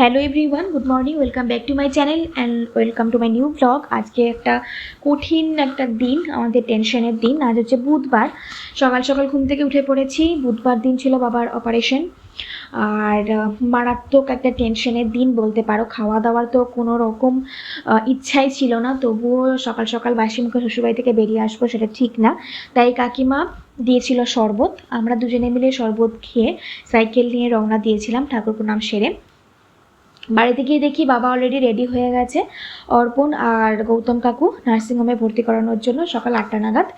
Hello everyone, good morning, welcome back to my channel and welcome to my new blog. আজকে একটা কঠিন একটা দিন, আমাদের টেনশনের দিন। আজ হচ্ছে বুধবার, সকাল সকাল ঘুম থেকে উঠে পড়েছি। বুধবার দিন ছিল বাবার অপারেশন, আর মারাত্মক একটা টেনশনের দিন বলতে পারো। খাওয়া দাওয়ার তো কোনো রকম ইচ্ছাই ছিল না, তবুও সকাল সকাল বাসি মুখে শ্বশুরবাড়ি থেকে বেরিয়ে আসবো সেটা ঠিক না, তাই কাকিমা দিয়েছিল শরবত। আমরা দুজনে মিলে শরবত খেয়ে সাইকেল নিয়ে রওনা দিয়েছিলাম ঠাকুর প্রণাম সেরে। বাড়িতে গিয়ে দেখি বাবা অলরেডি রেডি হয়ে গেছে। অর্পণ আর গৌতম কাকু নার্সিংহোমে ভর্তি করানোর জন্য সকাল 8টা নাগাদ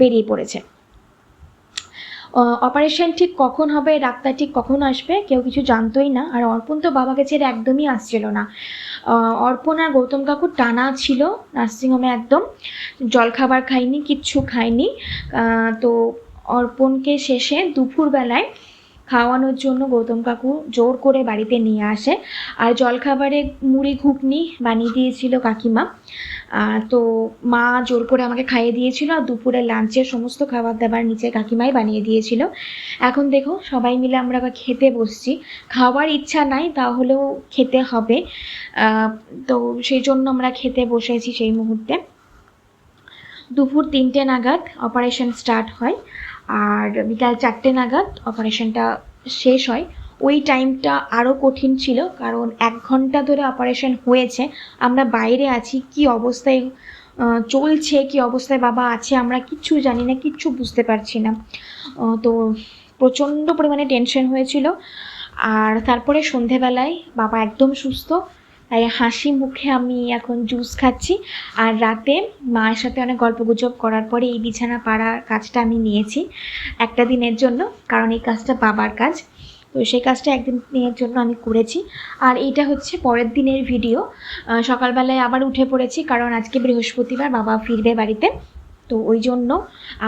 বেরিয়ে পড়েছে। অপারেশন ঠিক কখন হবে, ডাক্তার ঠিক কখন আসবে, কেউ কিছু জানতোই না। আর অর্পণ তো বাবাকে ছেড়ে একদমই আসছিল না। অর্পণ আর গৌতম কাকু টানা ছিল নার্সিংহোমে, একদম জলখাবার খায়নি, কিচ্ছু খায়নি। তো অর্পণকে শেষে দুপুরবেলায় খাওয়ানোর জন্য গৌতম কাকু জোর করে বাড়িতে নিয়ে আসে। আর জলখাবারে মুড়ি ঘুগনি বানিয়ে দিয়েছিল কাকিমা। তো মা জোর করে আমাকে খাইয়ে দিয়েছিল, আর দুপুরে লাঞ্চের সমস্ত খাবার দাবার নিচে কাকিমাই বানিয়ে দিয়েছিল। এখন দেখো সবাই মিলে আমরা খেতে বসছি। খাওয়ার ইচ্ছা নাই, তাহলেও খেতে হবে, তো সেই জন্য আমরা খেতে বসেছি। সেই মুহূর্তে দুপুর 3টে নাগাদ অপারেশন স্টার্ট হয়, আর বিকাল 4টে নাগাদ অপারেশনটা শেষ হয়। ওই টাইমটা আরও কঠিন ছিল, কারণ 1 ঘন্টা ধরে অপারেশন হয়েছে। আমরা বাইরে আছি, কি অবস্থায় চলছে, কি অবস্থায় বাবা আছে আমরা কিচ্ছু জানি না, কিচ্ছু বুঝতে পারছি না। তো প্রচণ্ড পরিমাণে টেনশন হয়েছিল। আর তারপরে সন্ধেবেলায় বাবা একদম সুস্থ, তাই হাসি মুখে আমি এখন জুস খাচ্ছি। আর রাতে মায়ের সাথে অনেক গল্পগুজব করার পরে এই বিছানা পাড়ার কাজটা আমি নিয়েছি একটা দিনের জন্য, কারণ এই কাজটা বাবার কাজ, তো সেই কাজটা একদিন দিনের জন্য আমি করেছি। আর এইটা হচ্ছে পরের দিনের ভিডিও। সকালবেলায় আবার উঠে পড়েছি, কারণ আজকে বৃহস্পতিবার, বাবা ফিরবে বাড়িতে। তো ওই জন্য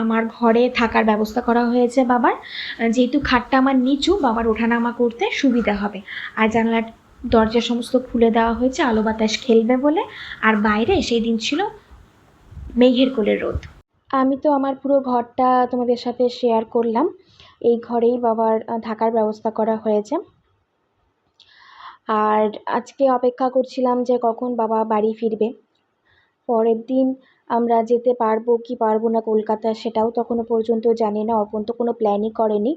আমার ঘরে থাকার ব্যবস্থা করা হয়েছে বাবার, যেহেতু খাটটা আমার নিচু, বাবার ওঠানামা করতে সুবিধা হবে। আর জানালার দরজা সমস্ত খুলে দেওয়া হয়েছে আলো বাতাস খেলবে বলে। আর বাইরে সেই দিন ছিল মেঘের কোলের রোদ। আমি তো আমার পুরো ঘরটা তোমাদের সাথে শেয়ার করলাম। এই ঘরেই বাবার থাকার ব্যবস্থা করা হয়েছে। আর আজকে অপেক্ষা করছিলাম যে কখন বাবা বাড়ি ফিরবে। পরের দিন আমরা যেতে পারবো কি পারবো না কলকাতা, সেটাও তখনও পর্যন্ত জানি না। অর্পণ তো কোনো প্ল্যানই করেনি,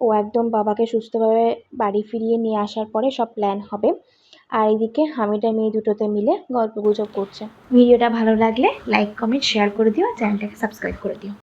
ও একদম বাবাকে সুস্থভাবে বাড়ি ফিরিয়ে নিয়ে আসার পরে সব প্ল্যান হবে। আর এদিকে হামিটা মেয়ে দুটোতে মিলে গল্পগুজব করছে। ভিডিওটা ভালো লাগলে লাইক কমেন্ট শেয়ার করে দিও, চ্যানেলটাকে সাবস্ক্রাইব করে দিও।